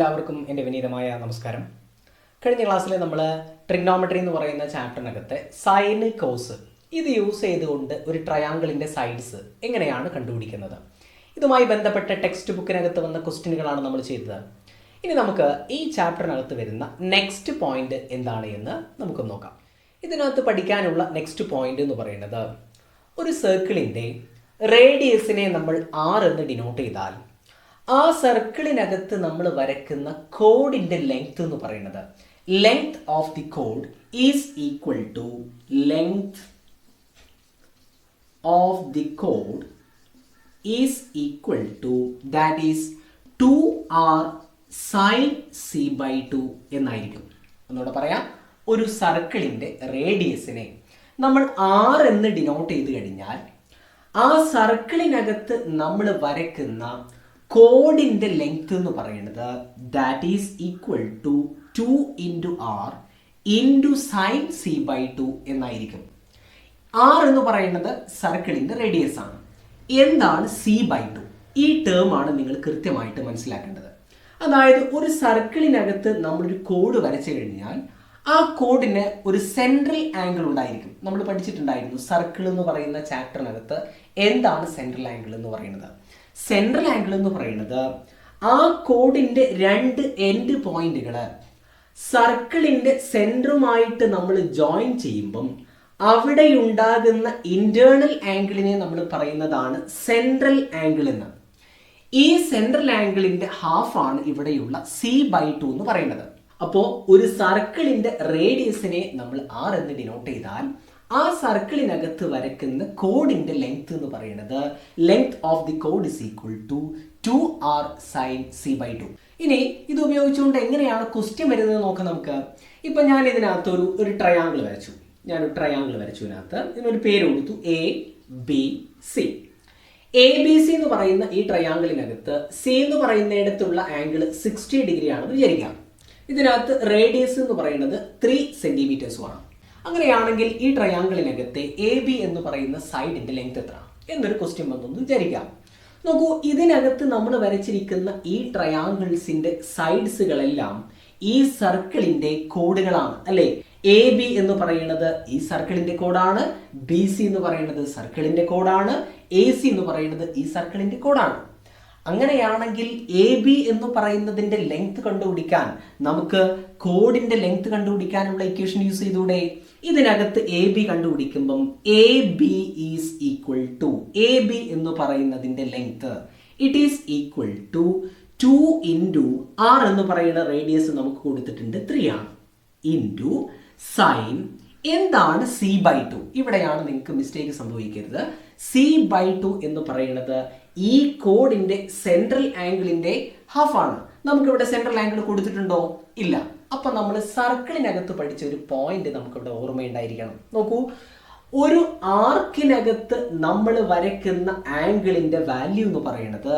എല്ലാവർക്കും എൻ്റെ വിനീതമായ നമസ്കാരം. കഴിഞ്ഞ ക്ലാസ്സിൽ നമ്മൾ ട്രിഗ്നോമെട്രി എന്ന് പറയുന്ന ചാപ്റ്ററിനകത്തെ സൈൻ കോസ് ഇത് യൂസ് ചെയ്തുകൊണ്ട് ഒരു ട്രയാങ്കിളിൻ്റെ സൈഡ്സ് എങ്ങനെയാണ് കണ്ടുപിടിക്കുന്നത്, ഇതുമായി ബന്ധപ്പെട്ട ടെക്സ്റ്റ് ബുക്കിനകത്ത് വന്ന ക്വസ്റ്റ്യനുകളാണ് നമ്മൾ ചെയ്തത്. ഇനി നമുക്ക് ഈ ചാപ്റ്ററിനകത്ത് വരുന്ന നെക്സ്റ്റ് പോയിന്റ് എന്താണ് എന്ന് നമുക്ക് നോക്കാം. ഇതിനകത്ത് പഠിക്കാനുള്ള നെക്സ്റ്റ് പോയിന്റ് എന്ന് പറയുന്നത്, ഒരു സർക്കിളിൻ്റെ റേഡിയസിനെ നമ്മൾ R എന്ന് ഡിനോട്ട് ചെയ്താൽ ആ സർക്കിളിനകത്ത് നമ്മൾ വരയ്ക്കുന്ന കോഡിൻ്റെ ലെങ്ത് എന്ന് പറയുന്നത്, length of the code is equal to length of the code is equal to that is 2R sin c/2 എന്നായിരിക്കും. ഒന്നുകൂടെ പറയാം, ഒരു സർക്കിളിൻ്റെ റേഡിയസിനെ നമ്മൾ R എന്ന് ഡിനോട്ട് ചെയ്ത് കഴിഞ്ഞാൽ ആ സർക്കിളിനകത്ത് നമ്മൾ വരയ്ക്കുന്ന കോഡിൻ്റെ ലെങ്ത് എന്ന് പറയുന്നത് that is equal to 2 R sin c/2 എന്നായിരിക്കും. R എന്ന് പറയുന്നത് സർക്കിളിൻ്റെ റേഡിയസ് ആണ്. എന്താണ് c/2? ഈ ടേം ആണ് നിങ്ങൾ കൃത്യമായിട്ട് മനസ്സിലാക്കേണ്ടത്. അതായത് ഒരു സർക്കിളിനകത്ത് നമ്മളൊരു കോഡ് വരച്ചു കഴിഞ്ഞാൽ ആ കോഡിന് ഒരു സെൻട്രൽ ആംഗിൾ ഉണ്ടായിരിക്കും. നമ്മൾ പഠിച്ചിട്ടുണ്ടായിരുന്നു സർക്കിൾ എന്ന് പറയുന്ന ചാപ്റ്ററിനകത്ത് എന്താണ് സെൻട്രൽ ആംഗിൾ എന്ന് പറയുന്നത്. സെൻട്രൽ ആംഗിൾ എന്ന് പറയുന്നത് ആ കോഡിൻ്റെ രണ്ട് എൻഡ് പോയിന്റുകൾ സർക്കിളിൻ്റെ സെൻറ്ററുമായിട്ട് നമ്മൾ ജോയിൻ ചെയ്യുമ്പം അവിടെ ഉണ്ടാകുന്ന ഇന്റേണൽ ആംഗിളിനെ നമ്മൾ പറയുന്നതാണ് സെൻട്രൽ ആംഗിൾ എന്ന്. ഈ സെൻട്രൽ ആംഗിളിൻ്റെ ഹാഫാണ് ഇവിടെയുള്ള c/2 എന്ന് പറയുന്നത്. അപ്പോൾ ഒരു സർക്കിളിൻ്റെ റേഡിയസിനെ നമ്മൾ R എന്ന് ഡിനോട്ട് ചെയ്താൽ ആ സർക്കിളിനകത്ത് വരയ്ക്കുന്ന കോഡിൻ്റെ ലെങ്ത് എന്ന് പറയുന്നത് ലെങ്ത് ഓഫ് ദി കോഡ് is equal to 2R sin c/2. ഇനി ഇത് ഉപയോഗിച്ചുകൊണ്ട് എങ്ങനെയാണ് ക്വസ്റ്റ്യൻ വരുന്നത് നോക്കാം നമുക്ക്. ഇപ്പം ഞാൻ ഇതിനകത്ത് ഒരു ട്രയാങ്കിൾ വരച്ചു. ഞാനൊരു ട്രയാങ്കിൾ വരച്ചു. ഇതിനകത്ത് ഇതിനൊരു പേര് കൊടുത്തു ABC. ABC എന്ന് പറയുന്ന ഈ ട്രയാങ്കിളിനകത്ത് C എന്ന് പറയുന്നിടത്തുള്ള ആംഗിൾ 60 ഡിഗ്രി ആണെന്ന് വിചാരിക്കാം. ഇതിനകത്ത് റേഡിയസ് എന്ന് പറയുന്നത് 3 സെന്റിമീറ്റേഴ്സുമാണ്. അങ്ങനെയാണെങ്കിൽ ഈ ട്രയാങ്കിളിനകത്തെ AB എന്ന് പറയുന്ന സൈഡിന്റെ ലെങ്ത് എത്ര എന്നൊരു ക്വസ്റ്റ്യൻ വന്നെന്ന് വിചാരിക്കാം. നോക്കൂ, ഇതിനകത്ത് നമ്മൾ വരച്ചിരിക്കുന്ന ഈ ട്രയാങ്കിൾസിന്റെ സൈഡ്സുകളെല്ലാം ഈ സർക്കിളിന്റെ കോഡുകളാണ് അല്ലേ. AB എന്ന് പറയുന്നത് ഈ സർക്കിളിന്റെ കോഡാണ്, BC എന്ന് പറയുന്നത് സർക്കിളിന്റെ കോഡാണ്, AC എന്ന് പറയുന്നത് ഈ സർക്കിളിന്റെ കോഡാണ്. അങ്ങനെയാണെങ്കിൽ AB എന്ന് പറയുന്നതിന്റെ ലെങ്ത് കണ്ടുപിടിക്കാൻ നമുക്ക് കോഡിന്റെ ലെങ്ത് കണ്ടുപിടിക്കാനുള്ള ഇക്വേഷൻ യൂസ് ചെയ്തൂടെ. ഇതിനകത്ത് AB കണ്ടുപിടിക്കുമ്പം AB is equal to, AB എന്ന് പറയുന്നതിന്റെ length it is equal to 2 R എന്ന് പറയുന്ന റേഡിയസ് നമുക്ക് കൊടുത്തിട്ടുണ്ട് 3 ആണ്, ഇൻറ്റു സൈൻ എന്താണ് c/2. ഇവിടെയാണ് നിങ്ങൾക്ക് മിസ്റ്റേക്ക് സംഭവിക്കരുത്. c/2 എന്ന് പറയുന്നത് ഈ കോഡിന്റെ സെൻട്രൽ ആംഗിളിന്റെ ഹാഫാണ്. നമുക്കിവിടെ സെൻട്രൽ ആംഗിൾ കൊടുത്തിട്ടുണ്ടോ? ഇല്ല. അപ്പൊ നമ്മൾ സർക്കിളിനകത്ത് പഠിച്ച ഒരു പോയിന്റ് നമുക്കിവിടെ ഓർമ്മയുണ്ടായിരിക്കണം. നോക്കൂ, ഒരു ആർക്കിനകത്ത് നമ്മൾ വരയ്ക്കുന്ന ആംഗിളിന്റെ വാല്യൂ എന്ന് പറയുന്നത്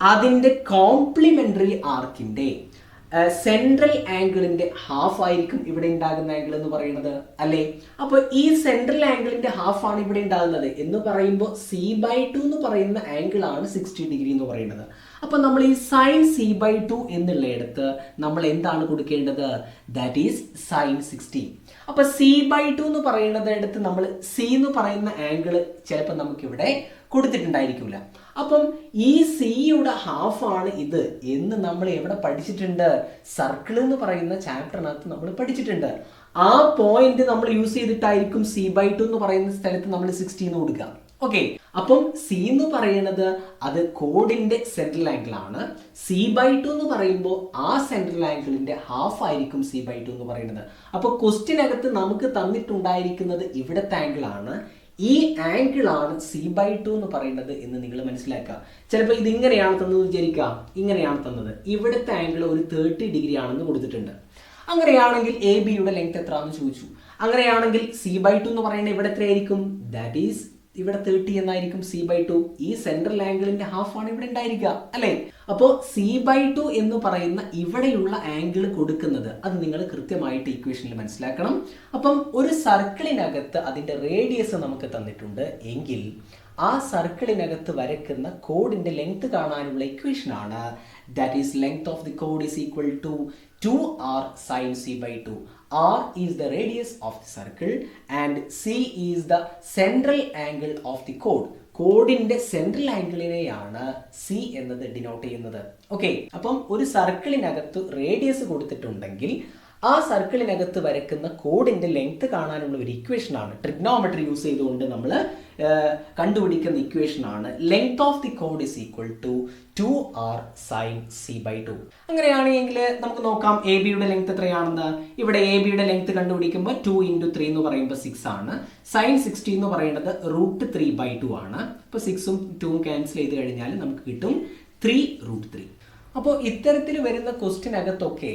അതിന്റെ കോംപ്ലിമെന്ററി ആർക്കിന്റെ സെൻട്രൽ ആംഗിളിന്റെ ഹാഫ് ആയിരിക്കും ഇവിടെ ഉണ്ടാകുന്ന ആംഗിൾ എന്ന് പറയുന്നത് അല്ലേ. അപ്പോൾ ഈ സെൻട്രൽ ആംഗിളിന്റെ ഹാഫ് ആണ് ഇവിടെ ഉണ്ടാകുന്നത് എന്ന് പറയുമ്പോൾ c/2 എന്ന് പറയുന്ന ആംഗിൾ ആണ് 60 ഡിഗ്രി എന്ന് പറയുന്നത്. അപ്പൊ നമ്മൾ ഈ സൈൻ c/2 എന്നുള്ളയിടത്ത് നമ്മൾ എന്താണ് കൊടുക്കേണ്ടത്? That is sign 60. അപ്പൊ c/2 എന്ന് പറയുന്നതിടത്ത് നമ്മൾ C എന്ന് പറയുന്ന ആംഗിൾ ചിലപ്പോൾ നമുക്കിവിടെ കൊടുത്തിട്ടുണ്ടായിരിക്കില്ല. അപ്പം ഈ സിയുടെ ഹാഫാണ് ഇത് എന്ന് നമ്മൾ എവിടെ പഠിച്ചിട്ടുണ്ട്? സർക്കിൾ എന്ന് പറയുന്ന ചാപ്റ്ററിനകത്ത് നമ്മൾ പഠിച്ചിട്ടുണ്ട്. ആ പോയിന്റ് നമ്മൾ യൂസ് ചെയ്തിട്ടായിരിക്കും c/2 എന്ന് പറയുന്ന സ്ഥലത്ത് നമ്മൾ 60 എന്ന് കൊടുക്കുക. ഓക്കെ, അപ്പം C എന്ന് പറയുന്നത് അത് കോഡിന്റെ സെൻട്രൽ ആംഗിൾ ആണ്. c/2 എന്ന് പറയുമ്പോൾ ആ സെൻട്രൽ ആംഗിളിന്റെ ഹാഫ് ആയിരിക്കും c/2 എന്ന് പറയുന്നത്. അപ്പോൾ ക്വസ്റ്റ്യനകത്ത് നമുക്ക് തന്നിട്ടുണ്ടായിരിക്കുന്നത് ഇവിടുത്തെ ആംഗിൾ ആണ്. ഈ ആംഗിൾ ആണ് c/2 എന്ന് പറയുന്നത് എന്ന് നിങ്ങൾ മനസ്സിലാക്കുക. ചിലപ്പോൾ ഇത് ഇങ്ങനെയാണ് തന്നത് വിചാരിക്കുക, ഇങ്ങനെയാണ് തന്നത്. ഇവിടുത്തെ ആംഗിൾ ഒരു 30 ഡിഗ്രി ആണെന്ന് കൊടുത്തിട്ടുണ്ട്. അങ്ങനെയാണെങ്കിൽ AB-യുടെ ലെങ്ത് എത്രയാണെന്ന് ചോദിച്ചു. അങ്ങനെയാണെങ്കിൽ c/2 എന്ന് പറയുന്നത് ഇവിടെ എത്രയായിരിക്കും? ദാറ്റ് ഈസ് ഇവിടെ 30 എന്നായിരിക്കും c/2. ഈ സെൻട്രൽ ആംഗിളിന്റെ ഹാഫ് ആണ് ഇവിടെ ഉണ്ടായിരിക്കുക അല്ലേ. അപ്പോൾ c/2 എന്ന് പറയുന്ന ഇവിടെയുള്ള ആംഗിൾ കൊടുക്കുന്നത് അത് നിങ്ങൾ കൃത്യമായിട്ട് ഇക്വേഷനിൽ മനസ്സിലാക്കണം. അപ്പം ഒരു സർക്കിളിനകത്ത് അതിന്റെ റേഡിയസ് നമുക്ക് തന്നിട്ടുണ്ട് എങ്കിൽ ആ സർക്കിളിനകത്ത് വരയ്ക്കുന്ന കോഡിന്റെ ലെങ്ത് കാണാനുള്ള ഇക്വേഷൻ ആണ്. That is length of the code is equal to 2r sin c by 2. R is the radius of the circle and c is the central angle of the chord. കോഡിന്റെ central ആംഗിളിനെയാണ് C എന്നത് denote ചെയ്യുന്നത്. Okay, അപ്പം ഒരു സർക്കിളിനകത്ത് radius കൊടുത്തിട്ടുണ്ടെങ്കിൽ ആ സർക്കിളിനകത്ത് വരയ്ക്കുന്ന കോഡിന്റെ length കാണാനുള്ള ഒരു ഇക്വേഷൻ ആണ്, ട്രിഗ്നോമെട്രി യൂസ് ചെയ്തുകൊണ്ട് നമ്മൾ കണ്ടുപിടിക്കുന്ന ഇക്വേഷൻ ആണ് ലെങ്ത് ഓഫ് ദി കോഡ് is equal to 2r sin c by 2. അങ്ങനെയാണെങ്കിൽ നമുക്ക് നോക്കാം എ ബിയുടെ ലെങ്ത് എത്രയാണെന്ന്. ഇവിടെ എ ബിയുടെ ലെങ്ത് കണ്ടുപിടിക്കുമ്പോൾ 2 × 3 എന്ന് പറയുമ്പോൾ 6 ആണ്. sin 60 എന്ന് പറയുന്നത് √3/2 ആണ്. അപ്പോൾ 6ഉം 2ഉം ക്യാൻസൽ ചെയ്ത് കഴിഞ്ഞാൽ നമുക്ക് കിട്ടും 3√3. അപ്പോൾ ഇത്തരത്തിൽ വരുന്ന ക്വസ്റ്റ്യനകത്തൊക്കെ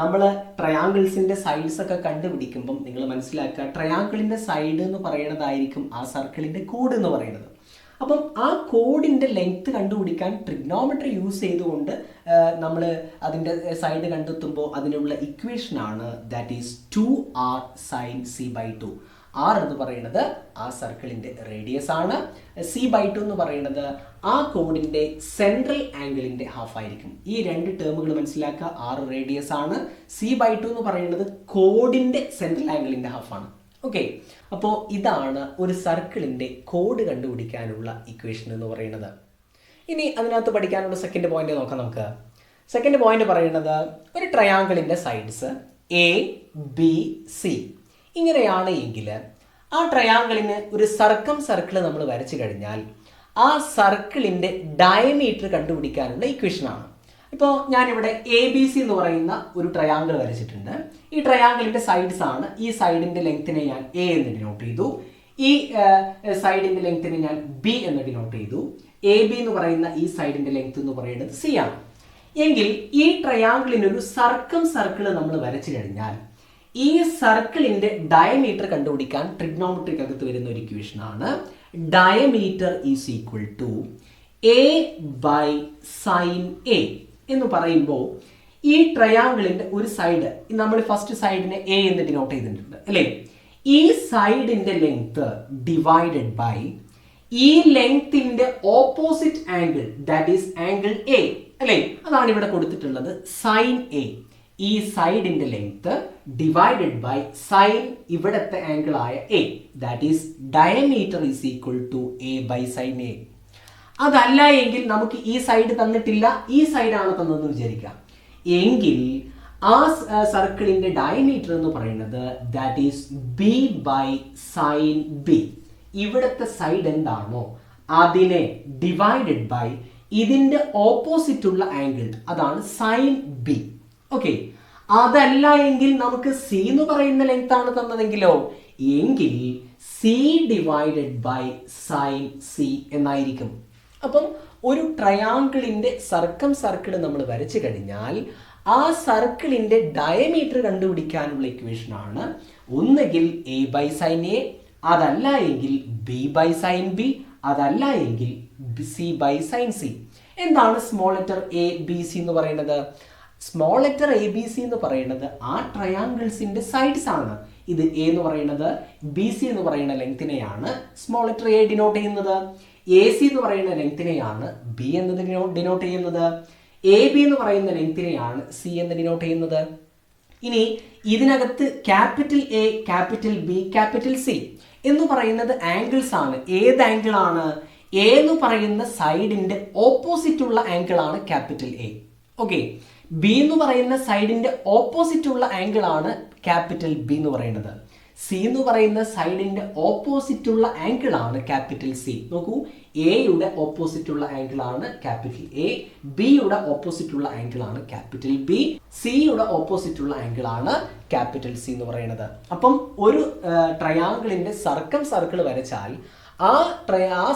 നമ്മൾ ട്രയാങ്കിൾസിന്റെ സൈഡ്സ് ഒക്കെ കണ്ടുപിടിക്കുമ്പം നിങ്ങൾ മനസ്സിലാക്കുക, ട്രയാങ്കിളിന്റെ സൈഡ് എന്ന് പറയുന്നതായിരിക്കും ആ സർക്കിളിന്റെ കോഡ് എന്ന് പറയുന്നത്. അപ്പം ആ കോഡിന്റെ ലെങ്ത് കണ്ടുപിടിക്കാൻ ട്രിഗ്നോമെട്രി യൂസ് ചെയ്തുകൊണ്ട് നമ്മൾ അതിൻ്റെ സൈഡ് കണ്ടെത്തുമ്പോൾ അതിനുള്ള ഇക്വേഷൻ ആണ് that is 2r sin c by 2. r എന്ന് പറയുന്നത് ആ സർക്കിളിന്റെ റേഡിയസ് ആണ്. c/2 എന്ന് പറയുന്നത് ആ കോഡിന്റെ സെൻട്രൽ ആംഗിളിന്റെ ഹാഫ് ആയിരിക്കും. ഈ രണ്ട് ടേമുകൾ മനസ്സിലാക്കുക. r റേഡിയസ് ആണ്, c/2 എന്ന് പറയുന്നത് കോഡിന്റെ സെൻട്രൽ ആംഗിളിന്റെ ഹാഫ് ആണ്. ഓക്കെ, അപ്പോൾ ഇതാണ് ഒരു സർക്കിളിന്റെ കോഡ് കണ്ടുപിടിക്കാനുള്ള ഇക്വേഷൻ എന്ന് പറയുന്നത്. ഇനി അതിനകത്ത് പഠിക്കാനുള്ള സെക്കൻഡ് പോയിന്റ് നോക്കാം നമുക്ക്. സെക്കൻഡ് പോയിന്റ് പറയുന്നത് ഒരു ട്രയാങ്കിളിന്റെ സൈഡ്സ് ABC ഇങ്ങനെയാണ് എങ്കിൽ ആ ട്രയാങ്കിളിന് ഒരു സർക്കിൾ നമ്മൾ വരച്ചു കഴിഞ്ഞാൽ ആ സർക്കിളിന്റെ ഡയമീറ്റർ കണ്ടുപിടിക്കാനുള്ള ഇക്വേഷനാണ്. ഇപ്പോൾ ഞാനിവിടെ ABC എന്ന് പറയുന്ന ഒരു ട്രയാങ്കിൾ വരച്ചിട്ടുണ്ട്. ഈ ട്രയാങ്കിളിന്റെ സൈഡ്സ് ആണ്. ഈ സൈഡിന്റെ ലെങ്ത്തിനെ ഞാൻ A എന്ന് ഡിനോട്ട് ചെയ്തു, ഈ സൈഡിന്റെ ലെങ്ത്തിനെ ഞാൻ B എന്ന് ഡിനോട്ട് ചെയ്തു. AB എന്ന് പറയുന്ന ഈ സൈഡിന്റെ ലെങ്ത് എന്ന് പറയുന്നത് C ആണ്. എങ്കിൽ ഈ ട്രയാങ്കിളിന് ഒരു സർക്കിൾ നമ്മൾ വരച്ചു കഴിഞ്ഞാൽ ഈ സർക്കിളിന്റെ ഡയമീറ്റർ കണ്ടുപിടിക്കാൻ ട്രിഗ്നോമെട്രിക് അകത്ത് വരുന്ന ഒരു ഇക്വേഷൻ ആണ് diameter is equal to A/sin A എന്ന് പറയുമ്പോൾ ഈ ട്രയാങ്കിളിന്റെ ഒരു സൈഡ് നമ്മൾ ഫസ്റ്റ് സൈഡിനെ A എന്ന് ഡിനോട്ട് ചെയ്തിട്ടുണ്ട് അല്ലേ. ഈ സൈഡിന്റെ ലെങ്ത് ഡിവൈഡഡ് ബൈ ഈ ലെങ്ത്തിന്റെ opposite angle that is angle A അല്ലേ. അതാണ് ഇവിടെ കൊടുത്തിട്ടുള്ളത് sin A. ഈ സൈഡിന്റെ ലെങ്ത് ഡിവൈഡഡ് ബൈ സൈൻ ഇവിടത്തെ ആംഗിൾ ആയ A that is diameter is equal to A/sin A. അതല്ല എങ്കിൽ നമുക്ക് ഈ സൈഡ് തന്നിട്ടില്ല, ഈ സൈഡാണ് തന്നതെന്ന് വിചാരിക്കാം. എങ്കിൽ ആ സർക്കിളിന്റെ ഡയമീറ്റർ എന്ന് പറയുന്നത് ദാറ്റ് ഈസ് B/sin B. ഇവിടത്തെ സൈഡ് എന്താണോ അതിനെ ഡിവൈഡഡ് ബൈ ഇതിന്റെ ഓപ്പോസിറ്റ് ഉള്ള ആംഗിൾ അതാണ് sin B. ഓക്കെ, അതല്ല എങ്കിൽ നമുക്ക് C എന്ന് പറയുന്ന ലെങ്ത് ആണ് തന്നതെങ്കിലോ എങ്കിൽ C/sin C എന്നായിരിക്കും. അപ്പം ഒരു ട്രയാങ്കിളിന്റെ സർക്കിൾ നമ്മൾ വരച്ചു കഴിഞ്ഞാൽ ആ സർക്കിളിന്റെ ഡയമീറ്റർ കണ്ടുപിടിക്കാനുള്ള ഇക്വേഷൻ ആണ് ഒന്നുകിൽ A/sin A, അതല്ല എങ്കിൽ B/sin B, അതല്ല എങ്കിൽ C/sin C. എന്താണ് സ്മോൾ ലെറ്റർ ABC എന്ന് പറയുന്നത്? സ്മോൾ ലെറ്റർ ABC എന്ന് പറയുന്നത് ആ ട്രയാങ്കിൾസിന്റെ സൈഡ്സ് ആണ്. ഇത് A എന്ന് പറയുന്നത് BC എന്ന് പറയുന്ന ലെങ്തിനെയാണ് സ്മോൾ ലെറ്റർ A ഡിനോട്ട് ചെയ്യുന്നത്. AC എന്ന് പറയുന്ന ലെങ്തിനെയാണ് B എന്നത് ഡിനോട്ട് ചെയ്യുന്നത്. AB എന്ന് പറയുന്ന ലെങ്തിനെയാണ് C എന്ന് ഡിനോട്ട് ചെയ്യുന്നത്. ഇനി ഇതിനകത്ത് capital A, capital B, capital C എന്ന് പറയുന്നത് ആംഗിൾസ് ആണ്. ഏത് ആംഗിൾ ആണ്? A എന്ന് പറയുന്ന സൈഡിന്റെ ഓപ്പോസിറ്റ് ഉള്ള ആംഗിൾ ആണ് ക്യാപിറ്റൽ A. ഓക്കെ, B എന്ന് പറയുന്ന സൈഡിന്റെ ഓപ്പോസിറ്റ് ഉള്ള ആംഗിൾ ആണ് ക്യാപിറ്റൽ B എന്ന് പറയുന്നത്. C എന്ന് പറയുന്ന സൈഡിന്റെ ഓപ്പോസിറ്റ് ഉള്ള ആംഗിൾ ആണ് ക്യാപിറ്റൽ C. നോക്കൂ, എയുടെ ഓപ്പോസിറ്റ് ഉള്ള ആംഗിൾ ആണ് ക്യാപിറ്റൽ A, ബിയുടെ ഓപ്പോസിറ്റ് ഉള്ള ആംഗിൾ ആണ് ക്യാപിറ്റൽ B, സിയുടെ ഓപ്പോസിറ്റ് ഉള്ള ആംഗിൾ ആണ് ക്യാപിറ്റൽ C എന്ന് പറയുന്നത്. അപ്പം ഒരു ട്രയാങ്കിളിന്റെ സർക്കിൾ വരച്ചാൽ ആ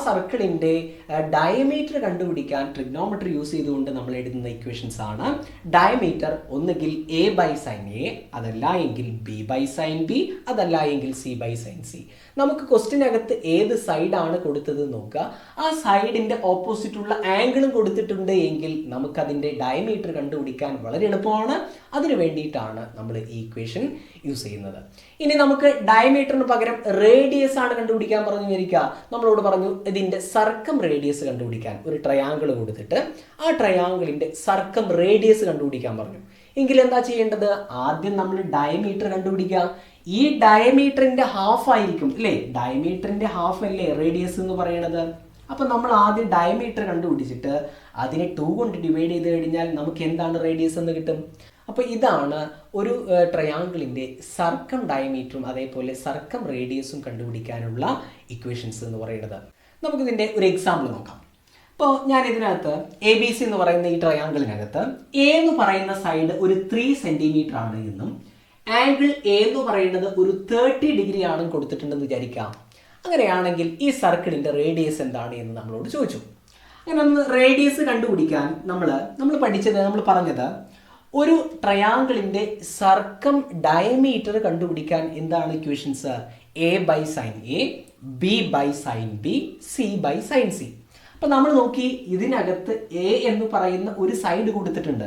സർക്കിളിന്റെ ഡയമീറ്റർ കണ്ടുപിടിക്കാൻ ട്രിഗ്നോമെട്രി യൂസ് ചെയ്തുകൊണ്ട് നമ്മൾ എഴുതുന്ന ഇക്വേഷൻസ് ആണ് ഡയമീറ്റർ ഒന്നുകിൽ A/sin A, അതല്ല എങ്കിൽ B/sin B, അതല്ല എങ്കിൽ C/sin C. നമുക്ക് ക്വസ്റ്റ്യനകത്ത് ഏത് സൈഡാണ് കൊടുത്തത് നോക്കുക. ആ സൈഡിന്റെ ഓപ്പോസിറ്റ് ഉള്ള ആംഗിളും കൊടുത്തിട്ടുണ്ട് എങ്കിൽ നമുക്ക് അതിന്റെ ഡയമീറ്റർ കണ്ടുപിടിക്കാൻ വളരെ എളുപ്പമാണ്. അതിനു വേണ്ടിയിട്ടാണ് നമ്മൾ ഈ ഇക്വേഷൻ യൂസ് ചെയ്യുന്നത്. ഇനി നമുക്ക് ഡയമീറ്ററിന് പകരം റേഡിയസ് ആണ് കണ്ടുപിടിക്കാൻ പറഞ്ഞു വിചാരിക്കുക. നമ്മളോട് പറഞ്ഞു ഇതിൻ്റെ സർക്കം റേഡിയസ് കണ്ടുപിടിക്കാൻ. ഒരു ട്രയാങ്കിൾ കൊടുത്തിട്ട് ആ ട്രയാങ്കിളിൻ്റെ സർക്കം റേഡിയസ് കണ്ടുപിടിക്കാൻ പറഞ്ഞു. എങ്കിൽ എന്താ ചെയ്യേണ്ടത്? ആദ്യം നമ്മൾ ഡയമീറ്റർ കണ്ടുപിടിക്കുക. ഈ ഡയമീറ്ററിൻ്റെ ഹാഫ് ആയിരിക്കും അല്ലേ, ഡയമീറ്ററിൻ്റെ ഹാഫ് അല്ലേ റേഡിയസ് എന്ന് പറയുന്നത്. അപ്പം നമ്മൾ ആദ്യം ഡയമീറ്റർ കണ്ടുപിടിച്ചിട്ട് അതിനെ 2 കൊണ്ട് ഡിവൈഡ് ചെയ്ത് കഴിഞ്ഞാൽ നമുക്ക് എന്താണ് റേഡിയസ് എന്ന് കിട്ടും. അപ്പോൾ ഇതാണ് ഒരു ട്രയാങ്കിളിൻ്റെ സർക്കം ഡയമീറ്ററും അതേപോലെ സർക്കം റേഡിയസും കണ്ടുപിടിക്കാനുള്ള ഇക്വേഷൻസ് എന്ന് പറയുന്നത്. നമുക്കിതിൻ്റെ ഒരു എക്സാമ്പിൾ നോക്കാം. ഇപ്പോൾ ഞാൻ ഇതിനകത്ത് ABC എന്ന് പറയുന്ന ഈ ട്രയാങ്കിളിനകത്ത് A എന്ന് പറയുന്ന സൈഡ് ഒരു 3 സെൻറ്റിമീറ്റർ ആണ് എന്നും ആംഗിൾ A എന്ന് പറയുന്നത് ഒരു 30 ഡിഗ്രി ആണെന്ന് കൊടുത്തിട്ടുണ്ടെന്ന് വിചാരിക്കാം. അങ്ങനെയാണെങ്കിൽ ഈ സർക്കിളിൻ്റെ റേഡിയസ് എന്താണ് എന്ന് നമ്മളോട് ചോദിച്ചു. അങ്ങനെ ഒന്ന് റേഡിയസ് കണ്ടുപിടിക്കാൻ നമ്മൾ പഠിച്ചത്, നമ്മൾ പറഞ്ഞത് ഒരു ട്രയാങ്കിളിൻ്റെ സർക്കം ഡയമീറ്റർ കണ്ടുപിടിക്കാൻ എന്താണ് equations? A by sine A, B by sine B, C by sine C. അപ്പം നമ്മൾ നോക്കി, ഇതിനകത്ത് A എന്ന് പറയുന്ന ഒരു സൈഡ് കൊടുത്തിട്ടുണ്ട്,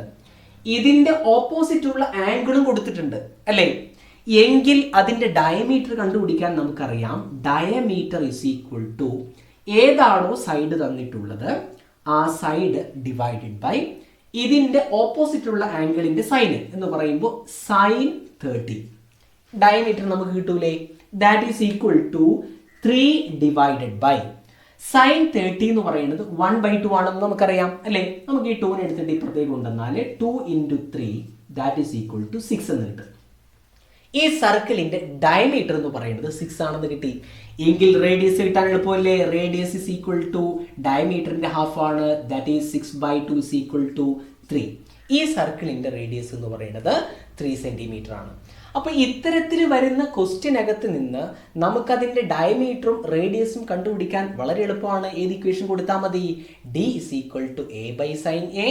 ഇതിൻ്റെ ഓപ്പോസിറ്റുള്ള ആംഗിളും കൊടുത്തിട്ടുണ്ട് അല്ലേ. എങ്കിൽ അതിൻ്റെ ഡയമീറ്റർ കണ്ടുപിടിക്കാൻ നമുക്കറിയാം, ഡയമീറ്റർ ഇസ് ഈക്വൽ ടു ഏതാണോ സൈഡ് തന്നിട്ടുള്ളത് ആ സൈഡ് ഡിവൈഡഡ് ബൈ ഇതിൻ്റെ ഓപ്പോസിറ്റുള്ള ആംഗിളിൻ്റെ സൈൻ എന്ന് പറയുമ്പോൾ സൈൻ 30. ഡയമീറ്റർ നമുക്ക് കിട്ടൂലേ? That is equal to 3 divided by sine 30 എന്ന് പറയുന്നത് 1/2 ആണെന്ന് നമുക്കറിയാം അല്ലേ. നമുക്ക് ഈ 2 എടുത്തിട്ട് ഇപ്പുറത്തേക്ക് കൊണ്ടുവന്നാൽ 2 × 3 ദാറ്റ് ഈസ് ഈക്വൽ ടു 6 എന്ന് കിട്ടും. ഈ സർക്കിളിന്റെ ഡയമീറ്റർ എന്ന് പറയുന്നത് 6 ആണെന്ന് കിട്ടി. എങ്കിൽ റേഡിയസ് കിട്ടാൻ എളുപ്പമല്ലേ? റേഡിയസ് ഇസ് ഈക്വൽ ടു ഡയമീറ്ററിന്റെ ഹാഫ് ആണ്, that is 6/2 is equal to 3. ഈ സർക്കിളിന്റെ റേഡിയസ് എന്ന് പറയുന്നത് 3 സെന്റിമീറ്റർ ആണ്. അപ്പോൾ ഇത്തരത്തിൽ വരുന്ന ക്വസ്റ്റ്യനകത്ത് നിന്ന് നമുക്കതിൻ്റെ ഡയമീറ്ററും റേഡിയസും കണ്ടുപിടിക്കാൻ വളരെ എളുപ്പമാണ്. ഏത് ഇക്വേഷൻ കൊടുത്താൽ മതി? D is equal to A by sine A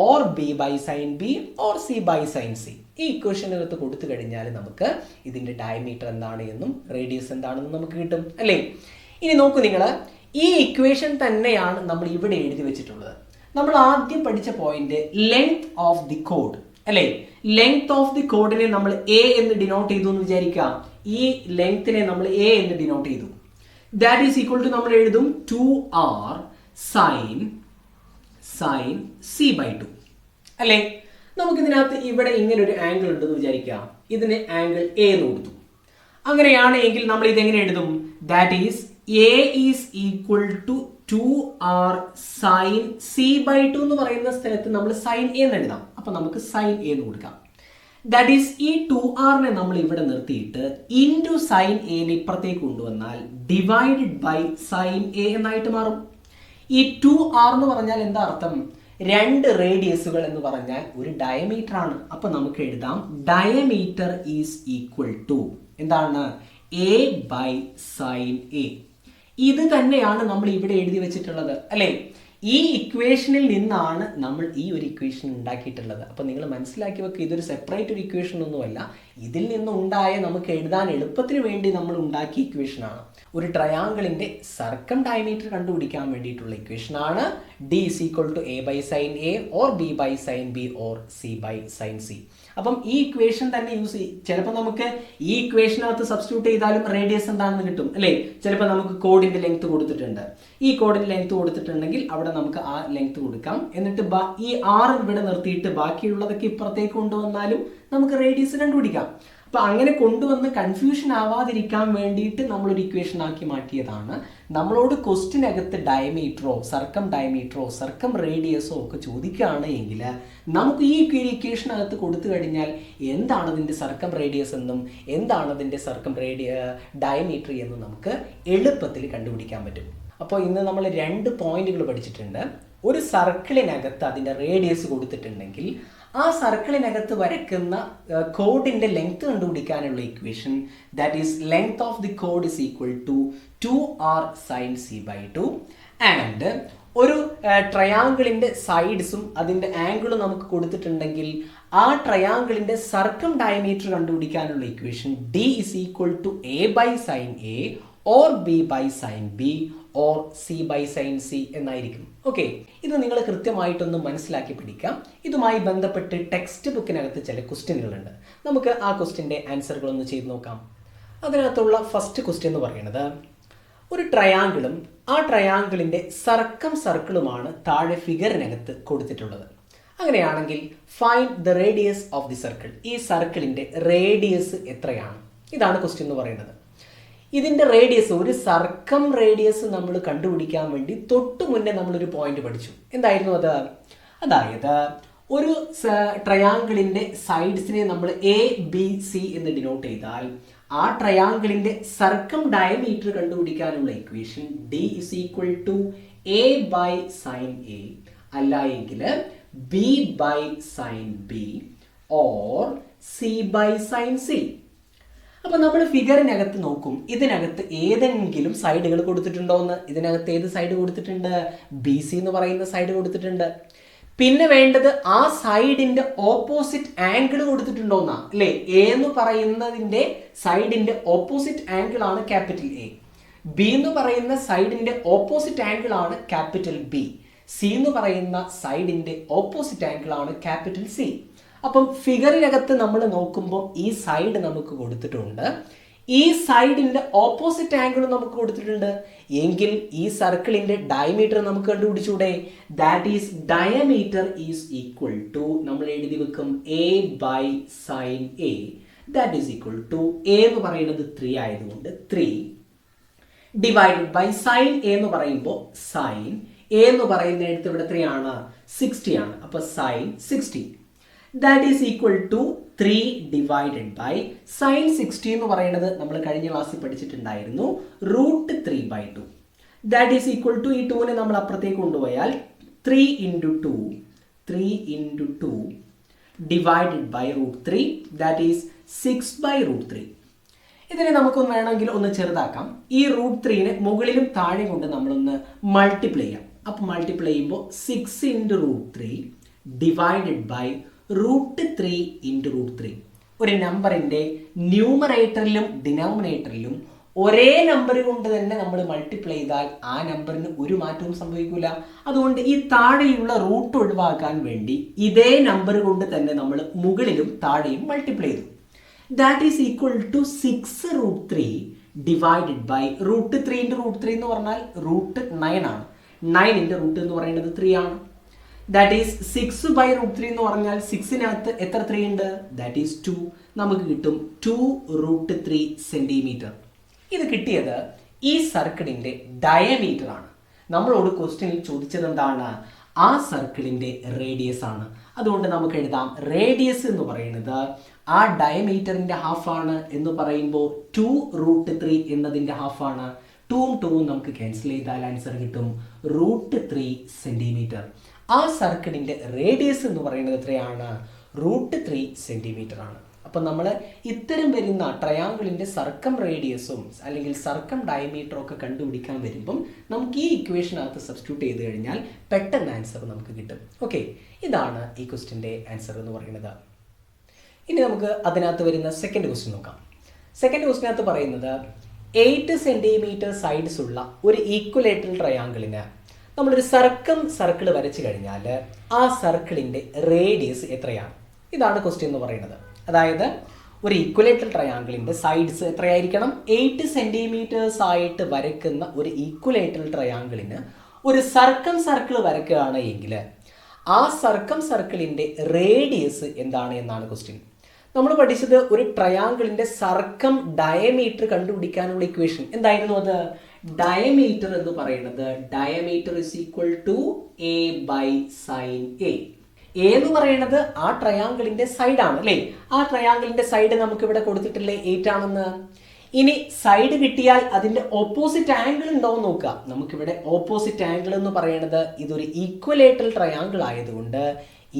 or B by sine B or C by sine C. ഈ ഇക്വേഷനകത്ത് കൊടുത്തു കഴിഞ്ഞാൽ നമുക്ക് ഇതിൻ്റെ ഡയമീറ്റർ എന്താണ് എന്നും റേഡിയസ് എന്താണെന്നും നമുക്ക് കിട്ടും അല്ലേ. ഇനി നോക്കൂ നിങ്ങൾ, ഈ ഇക്വേഷൻ തന്നെയാണ് നമ്മൾ ഇവിടെ എഴുതി വെച്ചിട്ടുള്ളത്. നമ്മൾ ആദ്യം പഠിച്ച point length of the code അല്ലേ. ലെങ്ത് ഓഫ് ദി കോഡിനെ നമ്മൾ A എന്ന് ഡിനോട്ട് ചെയ്തു എന്ന് വിചാരിക്കാം. ഈ ലെങ്ത്തിനെ നമ്മൾ A എന്ന് ഡിനോട്ട് ചെയ്തു. ദാറ്റ് ഈസ് ഈക്വൽ ടു നമ്മൾ എഴുതും 2R സൈൻ C/2 അല്ലേ. നമുക്കിതിനകത്ത് ഇവിടെ ഇങ്ങനെ ഒരു ആംഗിൾ ഉണ്ടെന്ന് വിചാരിക്കാം. ഇതിന് ആംഗിൾ A എന്ന് കൊടുത്തു. അങ്ങനെയാണെങ്കിൽ നമ്മൾ ഇതെങ്ങനെ എഴുതും? That is A is equal to 2R sine C/2 എന്ന് പറയുന്ന സ്ഥലത്ത് നമ്മൾ സൈൻ A എന്ന് എഴുതാം. അപ്പൊ നമുക്ക് സൈൻ A എന്ന് കൊടുക്കാം. ദാറ്റ് ഈസ് ഈ 2R നമ്മൾ ഇവിടെ നിർത്തിയിട്ട് ഇൻറ്റു സൈൻ A ഇപ്പുറത്തേക്ക് കൊണ്ടുവന്നാൽ ഡിവൈഡഡ് ബൈ സൈൻ A എന്നായിട്ട് മാറും. ഈ 2R എന്ന് പറഞ്ഞാൽ എന്താ അർത്ഥം? 2 റേഡിയസുകൾ എന്ന് പറഞ്ഞാൽ ഒരു ഡയമീറ്റർ ആണ്. അപ്പൊ നമുക്ക് എഴുതാം ഡയമീറ്റർ ഈസ് ഈക്വൽ ടു എന്താണ്? A by sine A. ഇത് തന്നെയാണ് നമ്മൾ ഇവിടെ എഴുതി വെച്ചിട്ടുള്ളത് അല്ലേ. ഈ ഇക്വേഷനിൽ നിന്നാണ് നമ്മൾ ഈ ഒരു ഇക്വേഷൻ ഉണ്ടാക്കിയിട്ടുള്ളത്. അപ്പോൾ നിങ്ങൾ മനസ്സിലാക്കി വെക്കുക, ഇതൊരു സെപ്പറേറ്റ് ഒരു ഇക്വേഷൻ ഒന്നുമല്ല. ഇതിൽ നിന്നുണ്ടായ നമുക്ക് എഴുതാൻ എളുപ്പത്തിന് വേണ്ടി നമ്മൾ ഉണ്ടാക്കിയ ഇക്വേഷനാണ്. ഒരു ട്രയാങ്കിളിന്റെ സർക്കം ഡയമീറ്റർ കണ്ടുപിടിക്കാൻ വേണ്ടിയിട്ടുള്ള ഇക്വേഷനാണ് D is equal to A by sin A or B by sin B or C by sin C. അപ്പം ഈ ഇക്വേഷൻ തന്നെ യൂസ് ചെയ്യും. ചിലപ്പോൾ നമുക്ക് ഈ ഇക്വേഷനകത്ത് സബ്സ്റ്റിറ്റ്യൂട്ട് ചെയ്താലും റേഡിയസ് എന്താണെന്ന് കിട്ടും അല്ലേ. ചിലപ്പോൾ നമുക്ക് കോഡിന്റെ ലെങ്ത് കൊടുത്തിട്ടുണ്ട്. ഈ കോഡിന്റെ ലെങ്ത് കൊടുത്തിട്ടുണ്ടെങ്കിൽ അവിടെ നമുക്ക് ആ ലെങ്ത് കൊടുക്കാം. എന്നിട്ട് ഈ 6 ഇവിടെ നിർത്തിയിട്ട് ബാക്കിയുള്ളതൊക്കെ ഇപ്പുറത്തേക്ക് കൊണ്ടുവന്നാലും നമുക്ക് റേഡിയസ് കണ്ടുപിടിക്കാം. അപ്പൊ അങ്ങനെ കൊണ്ടുവന്ന് കൺഫ്യൂഷൻ ആവാതിരിക്കാൻ വേണ്ടിയിട്ട് നമ്മളൊരു ഇക്വേഷൻ ആക്കി മാറ്റിയതാണ്. നമ്മളോട് ക്വസ്റ്റിനകത്ത് ഡയമീറ്ററോ സർക്കം ഡയമീറ്ററോ സർക്കം റേഡിയസോ ഒക്കെ ചോദിക്കുകയാണ് എങ്കിൽ നമുക്ക് ഈ ഇക്വേഷനകത്ത് കൊടുത്തു കഴിഞ്ഞാൽ എന്താണ് അതിൻ്റെ സർക്കം റേഡിയസ് എന്നും എന്താണ് അതിൻ്റെ സർക്കം ഡയമീറ്റർ എന്നും നമുക്ക് എളുപ്പത്തിൽ കണ്ടുപിടിക്കാൻ പറ്റും. അപ്പോൾ ഇന്ന് നമ്മൾ 2 പോയിന്റുകൾ പഠിച്ചിട്ടുണ്ട്. ഒരു സർക്കിളിനകത്ത് അതിൻ്റെ റേഡിയസ് കൊടുത്തിട്ടുണ്ടെങ്കിൽ ആ സർക്കിളിനകത്ത് വരയ്ക്കുന്ന കോഡിന്റെ ലെങ്ത് കണ്ടുപിടിക്കാനുള്ള equation that is length of the കോഡ് is equal to 2R sin C/2 and ഒരു ട്രയാങ്കിളിന്റെ സൈഡ്സും അതിന്റെ ആംഗിളും നമുക്ക് കൊടുത്തിട്ടുണ്ടെങ്കിൽ ആ ട്രയാങ്കിളിന്റെ സർക്കം ഡയമീറ്റർ കണ്ടുപിടിക്കാനുള്ള equation D is equal to A by sin A or B by sin B or C by sin C എന്നായിരിക്കും. ഓക്കെ, ഇത് നിങ്ങൾ കൃത്യമായിട്ടൊന്ന് മനസ്സിലാക്കി പിടിക്കാം. ഇതുമായി ബന്ധപ്പെട്ട് ടെക്സ്റ്റ് ബുക്കിനകത്ത് ചില ക്വസ്റ്റ്യനുകളുണ്ട്. നമുക്ക് ആ ക്വസ്റ്റ്യൻ്റെ ആൻസറുകളൊന്ന് ചെയ്ത് നോക്കാം. അതിനകത്തുള്ള ഫസ്റ്റ് ക്വസ്റ്റ്യൻ എന്ന് പറയുന്നത് ഒരു ട്രയാങ്കിളും ആ ട്രയാങ്കിളിൻ്റെ സർക്കിളുമാണ് താഴെ ഫിഗറിനകത്ത് കൊടുത്തിട്ടുള്ളത്. അങ്ങനെയാണെങ്കിൽ find the radius of the circle. ഈ സർക്കിളിൻ്റെ റേഡിയസ് എത്രയാണ്? ഇതാണ് ക്വസ്റ്റ്യൻ എന്ന് പറയുന്നത്. ഇതിൻ്റെ റേഡിയസ്, ഒരു സർക്കം റേഡിയസ് നമ്മൾ കണ്ടുപിടിക്കാൻ വേണ്ടി തൊട്ട് മുന്നേ നമ്മളൊരു പോയിന്റ് പഠിച്ചു. എന്തായിരുന്നു അത്? അതായത് ഒരു ട്രയാങ്കിളിൻ്റെ സൈഡ്സിനെ നമ്മൾ ABC എന്ന് ഡിനോട്ട് ചെയ്താൽ ആ ട്രയാങ്കിളിൻ്റെ സർക്കം ഡയമീറ്റർ കണ്ടുപിടിക്കാനുള്ള ഇക്വേഷൻ D = A/sin A, അല്ല എങ്കിൽ B/sin B or C/sin C. അപ്പോൾ നമ്മൾ ഫിഗറിനകത്ത് നോക്കും, ഇതിനകത്ത് ഏതെങ്കിലും സൈഡുകൾ കൊടുത്തിട്ടുണ്ടോ എന്ന്. ഇതിനകത്ത് ഏത് സൈഡ് കൊടുത്തിട്ടുണ്ട്? BC എന്ന് പറയുന്ന സൈഡ് കൊടുത്തിട്ടുണ്ട്. പിന്നെ വേണ്ടത് ആ സൈഡിന്റെ ഓപ്പോസിറ്റ് ആംഗിൾ കൊടുത്തിട്ടുണ്ടോ എന്നാ, അല്ലേ? A എന്ന് പറയുന്നതിന്റെ സൈഡിന്റെ ഓപ്പോസിറ്റ് ആംഗിൾ ആണ് ക്യാപിറ്റൽ A. B എന്ന് പറയുന്ന സൈഡിന്റെ ഓപ്പോസിറ്റ് ആംഗിൾ ആണ് ക്യാപിറ്റൽ B. C എന്ന് പറയുന്ന സൈഡിന്റെ ഓപ്പോസിറ്റ് ആംഗിൾ ആണ് ക്യാപിറ്റൽ C. അപ്പം ഫിഗറിനകത്ത് നമ്മൾ നോക്കുമ്പോൾ ഈ സൈഡ് നമുക്ക് കൊടുത്തിട്ടുണ്ട്, ഈ സൈഡിന്റെ ഓപ്പോസിറ്റ് ആംഗിൾ നമുക്ക് കൊടുത്തിട്ടുണ്ട്. എങ്കിൽ ഈ സർക്കിളിന്റെ ഡയമീറ്റർ നമുക്ക് കണ്ടുപിടിച്ചൂടെ? That is diameter is equal to, നമ്മൾ എഴുതി വെക്കും A/sin A. That is equal to, A എന്ന് പറയുന്നത് 3 ആയതുകൊണ്ട് 3 ഡിവൈഡഡ് ബൈ സൈൻ A എന്ന് പറയുമ്പോൾ സൈൻ A എന്ന് പറയുന്ന എടുത്ത് ഇവിടെ 3 ആണ്, 60 ആണ്. അപ്പൊ sine 60. That is equal to 3 divided by sine 60 എന്ന് പറയുന്നത് നമ്മൾ കഴിഞ്ഞ ക്ലാസ്സിൽ പഠിച്ചിട്ടുണ്ടായിരുന്നു, √3/2. ദാറ്റ് ഈസ് ഈക്വൽ ടു, ഈ 2നെ നമ്മൾ അപ്പുറത്തേക്ക് കൊണ്ടുപോയാൽ 3 × 2 ഡിവൈഡഡ് ബൈ √3, ദാറ്റ് ഈസ് 6/√3. ഇതിനെ നമുക്കൊന്ന് വേണമെങ്കിൽ ഒന്ന് ചെറുതാക്കാം. ഈ √3നെ മുകളിലും താഴെ കൊണ്ട് നമ്മളൊന്ന് മൾട്ടിപ്ലൈ ചെയ്യാം. അപ്പോൾ മൾട്ടിപ്ലൈ ചെയ്യുമ്പോൾ 6 × √3 ഡിവൈഡഡ് ബൈ √3 × √3. ഒരു നമ്പറിൻ്റെ ന്യൂമറേറ്ററിലും ഡിനോമിനേറ്ററിലും ഒരേ നമ്പർ കൊണ്ട് തന്നെ നമ്മൾ മൾട്ടിപ്ലൈ ചെയ്താൽ ആ നമ്പറിന് ഒരു മാറ്റവും സംഭവിക്കില്ല. അതുകൊണ്ട് ഈ താഴെയുള്ള റൂട്ട് ഒഴിവാക്കാൻ വേണ്ടി ഇതേ നമ്പർ കൊണ്ട് തന്നെ നമ്മൾ മുകളിലും താഴെയും മൾട്ടിപ്ലൈ ചെയ്തു. That is equal to 6√3 divided by √3 × √3 എന്ന് പറഞ്ഞാൽ √9 ആണ്. 9ന്റെ റൂട്ട് എന്ന് പറയുന്നത് 3 ആണ്. ദാറ്റ് ഈസ് 6/√3 എന്ന് പറഞ്ഞാൽ 6നകത്ത് എത്ര 3 ഉണ്ട്? That is 2. നമുക്ക് കിട്ടും 2√3 സെന്റിമീറ്റർ. ഇത് കിട്ടിയത് ഈ സർക്കിളിന്റെ ഡയമീറ്റർ ആണ്. നമ്മളോട് ക്വസ്റ്റ്യനിൽ ചോദിച്ചത് എന്താണ്? ആ സർക്കിളിന്റെ റേഡിയസ് ആണ്. അതുകൊണ്ട് നമുക്ക് എഴുതാം, റേഡിയസ് എന്ന് പറയുന്നത് ആ ഡയമീറ്ററിന്റെ ഹാഫ് ആണ് എന്ന് പറയുമ്പോൾ 2√3 എന്നതിന്റെ ഹാഫ് ആണ്. 2ഉം 2ഉം നമുക്ക് ക്യാൻസൽ ചെയ്താൽ ആൻസർ കിട്ടും √3 സെന്റിമീറ്റർ. ആ സർക്കിളിന്റെ റേഡിയസ് എന്ന് പറയുന്നത് എത്രയാണ്? √3 സെന്റിമീറ്റർ ആണ്. അപ്പം നമ്മൾ ഇത്തരം വരുന്ന ട്രയാങ്കിളിന്റെ സർക്കം റേഡിയസും അല്ലെങ്കിൽ സർക്കം ഡയമീറ്ററും ഒക്കെ കണ്ടുപിടിക്കാൻ വരുമ്പം നമുക്ക് ഈ ഇക്വേഷനകത്ത് സബ്സ്റ്റിറ്റ്യൂട്ട് ചെയ്ത് കഴിഞ്ഞാൽ പെട്ടെന്ന് ആൻസർ നമുക്ക് കിട്ടും. ഓക്കെ, ഇതാണ് ഈ ക്വസ്റ്റിൻ്റെ ആൻസർ എന്ന് പറയുന്നത്. ഇനി നമുക്ക് അതിനകത്ത് വരുന്ന സെക്കൻഡ് ക്വസ്റ്റ്യൻ നോക്കാം. സെക്കൻഡ് ക്വസ്റ്റിനകത്ത് പറയുന്നത് 8 സെന്റിമീറ്റർ സൈഡ്സ് ഉള്ള ഒരു ഈക്വലേറ്ററൽ ട്രയാങ്കിളിന് നമ്മളൊരു സർക്കിൾ വരച്ചു കഴിഞ്ഞാൽ ആ സർക്കിളിൻ്റെ റേഡിയസ് എത്രയാണ്? ഇതാണ് ക്വസ്റ്റ്യൻ എന്ന് പറയുന്നത്. അതായത് ഒരു ഈക്വലേറ്ററൽ ട്രയാങ്കിളിൻ്റെ സൈഡ്സ് എത്രയായിരിക്കണം? 8 സെന്റിമീറ്റേഴ്സ് ആയിട്ട് വരയ്ക്കുന്ന ഒരു ഈക്വലേറ്ററൽ ട്രയാങ്കിളിന് ഒരു സർക്കിൾ വരയ്ക്കുകയാണ് എങ്കിൽ ആ സർക്കിളിൻ്റെ റേഡിയസ് എന്താണ് എന്നാണ് ക്വസ്റ്റ്യൻ. നമ്മൾ പഠിച്ചത് ഒരു ട്രയാങ്കിളിൻ്റെ സർക്കം ഡയമീറ്റർ കണ്ടുപിടിക്കാനുള്ള ഇക്വേഷൻ എന്തായിരുന്നു? അത് ഡയമീറ്റർ എന്ന് പറയുന്നത് diameter is equal to A/sin A. A എന്ന് പറയുന്നത് ആ ട്രയാങ്കിളിന്റെ സൈഡാണ്, അല്ലേ? ആ ട്രയാങ്കിളിന്റെ സൈഡ് നമുക്ക് ഇവിടെ കൊടുത്തിട്ടില്ലേ 8 ആണെന്ന്. ഇനി സൈഡ് കിട്ടിയാൽ അതിന്റെ ഓപ്പോസിറ്റ് ആംഗിൾ ഉണ്ടോ എന്ന് നോക്കുക. നമുക്കിവിടെ ഓപ്പോസിറ്റ് ആംഗിൾ എന്ന് പറയുന്നത് ഇതൊരു ഈക്വലേറ്ററൽ ട്രയാങ്കിൾ ആയതുകൊണ്ട്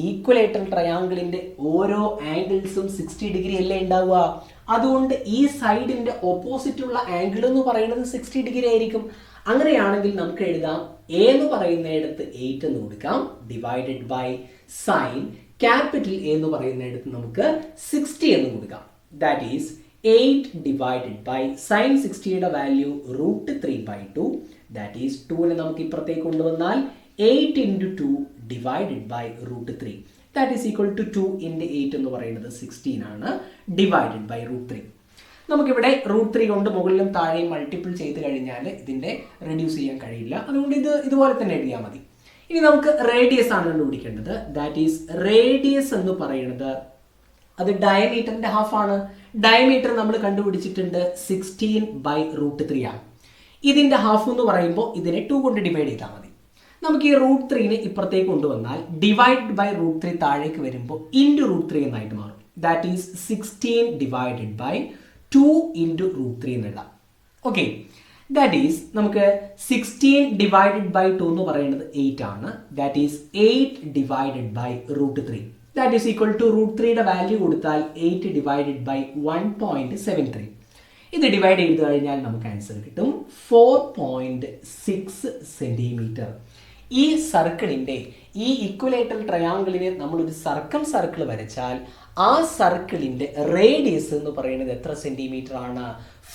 ഈക്വലേറ്ററൽ ട്രയാങ്കിളിന്റെ ഓരോ ആംഗിൾസും 60 ഡിഗ്രി അല്ലേ ഉണ്ടാവുക. അതുകൊണ്ട് ഈ സൈഡിന്റെ ഓപ്പോസിറ്റ് ഉള്ള ആംഗിൾ എന്ന് പറയുന്നത് 60 ഡിഗ്രി ആയിരിക്കും. അങ്ങനെയാണെങ്കിൽ നമുക്ക് എഴുതാം A എന്ന് പറയുന്നിടത്ത് 8 എന്ന് കൊടുക്കാം divided by sine capital A എന്ന് പറയുന്നിടത്ത് നമുക്ക് 60 എന്ന് കൊടുക്കാം. That is 8 divided by sine 60യുടെ വാല്യൂ √3/2. ദാറ്റ് ഈസ് 2നെ നമുക്ക് ഇപ്പുറത്തേക്ക് കൊണ്ടുവന്നാൽ 8 × 2 divided by √3. That is equal to 2 × 8 എന്ന് പറയുന്നത് 16 ആണ് ഡിവൈഡഡ് ബൈ √3. നമുക്കിവിടെ √3 കൊണ്ട് മുകളിലും താഴെയും മൾട്ടിപ്പിൾ ചെയ്ത് കഴിഞ്ഞാൽ ഇതിൻ്റെ റെഡ്യൂസ് ചെയ്യാൻ കഴിയില്ല. അതുകൊണ്ട് ഇതുപോലെ തന്നെ എഴുതിയാൽ മതി. ഇനി നമുക്ക് റേഡിയസ് ആണ് കണ്ടുപിടിക്കേണ്ടത്. ദാറ്റ് ഈസ് റേഡിയസ് എന്ന് പറയുന്നത് അത് ഡയമീറ്ററിന്റെ ഹാഫ് ആണ്. ഡയമീറ്റർ നമ്മൾ കണ്ടുപിടിച്ചിട്ടുണ്ട് 16/√3 ആണ്. ഇതിന്റെ ഹാഫ് എന്ന് പറയുമ്പോൾ ഇതിനെ 2 കൊണ്ട് ഡിവൈഡ് ചെയ്താൽ മതി. നമുക്ക് ഈ √3നെ ഇപ്പുറത്തേക്ക് കൊണ്ടുവന്നാൽ /√3 താഴേക്ക് വരുമ്പോൾ *√3 എന്നായിട്ട് മാറും. ദാറ്റ് ഈസ് 16/2 *√3 എന്നെഴുതാം. ഓക്കെ, ദാറ്റ് ഈസ് നമുക്ക് 16/2 എന്ന് പറയുന്നത് 8 ആണ്. That is 8/√3. That is equal to √3യുടെ വാല്യൂ കൊടുത്താൽ 8/1.73. ഇത് ഡിവൈഡ് ചെയ്ത് കഴിഞ്ഞാൽ നമുക്ക് ആൻസർ കിട്ടും 4.6 സെന്റിമീറ്റർ. ഈ സർക്കിളിന്റെ ഈ ഇക്വലേറ്ററൽ ട്രയാങ്കിളിന് നമ്മളൊരു സർക്കിൾ വരച്ചാൽ ആ സർക്കിളിന്റെ റേഡിയസ് എന്ന് പറയുന്നത് എത്ര സെന്റിമീറ്റർ ആണ്?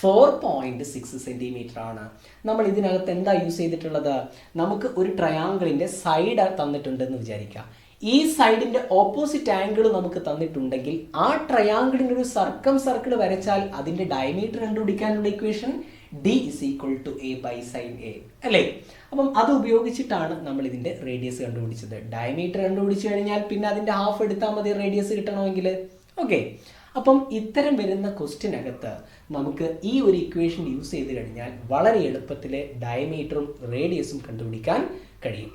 4.6 സെന്റിമീറ്റർ ആണ്. നമ്മൾ ഇതിനകത്ത് എന്താ യൂസ് ചെയ്തിട്ടുള്ളത്? നമുക്ക് ഒരു ട്രയാങ്കിളിന്റെ സൈഡ് തന്നിട്ടുണ്ടെന്ന് വിചാരിക്കുക. ഈ സൈഡിന്റെ ഓപ്പോസിറ്റ് ആംഗിൾ നമുക്ക് തന്നിട്ടുണ്ടെങ്കിൽ ആ ട്രയാങ്കിളിന് ഒരു സർക്കിൾ വരച്ചാൽ അതിന്റെ ഡയമീറ്റർ കണ്ടുപിടിക്കാനുള്ള equation d is equal to a by sin a അല്ലേ? അപ്പം അത് ഉപയോഗിച്ചിട്ടാണ് നമ്മൾ ഇതിന്റെ റേഡിയസ് കണ്ടുപിടിച്ചത്. ഡയമീറ്റർ കണ്ടുപിടിച്ചു കഴിഞ്ഞാൽ പിന്നെ അതിന്റെ ഹാഫ് എടുത്താൽ മതി റേഡിയസ് കിട്ടണമെങ്കിൽ. ഓക്കെ, അപ്പം ഇത്തരം വരുന്ന ക്വസ്റ്റിനകത്ത് നമുക്ക് ഈ ഒരു ഇക്വേഷൻ യൂസ് ചെയ്ത് കഴിഞ്ഞാൽ വളരെ എളുപ്പത്തിൽ ഡയമീറ്ററും റേഡിയസും കണ്ടുപിടിക്കാൻ കഴിയും.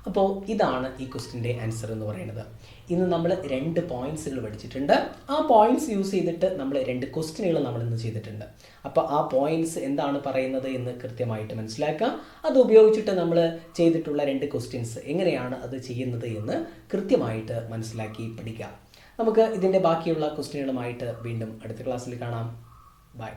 അപ്പോൾ ഇതാണ് ഈ ക്വസ്റ്റിൻ്റെ ആൻസർ എന്ന് പറയുന്നത്. ഇന്ന് നമ്മൾ 2 പോയിന്റ്സുകൾ പഠിച്ചിട്ടുണ്ട്. ആ പോയിന്റ്സ് യൂസ് ചെയ്തിട്ട് നമ്മൾ 2 ക്വസ്റ്റ്യനുകൾ നമ്മളിന്ന് ചെയ്തിട്ടുണ്ട്. അപ്പോൾ ആ പോയിന്റ്സ് എന്താണ് പറയുന്നത് എന്ന് കൃത്യമായിട്ട് മനസ്സിലാക്കുക. അത് ഉപയോഗിച്ചിട്ട് നമ്മൾ ചെയ്തിട്ടുള്ള 2 ക്വസ്റ്റ്യൻസ് എങ്ങനെയാണ് അത് ചെയ്യുന്നത് എന്ന് കൃത്യമായിട്ട് മനസ്സിലാക്കി പഠിക്കുക. നമുക്ക് ഇതിൻ്റെ ബാക്കിയുള്ള ക്വസ്റ്റ്യനുകളുമായിട്ട് വീണ്ടും അടുത്ത ക്ലാസ്സിൽ കാണാം. ബൈ.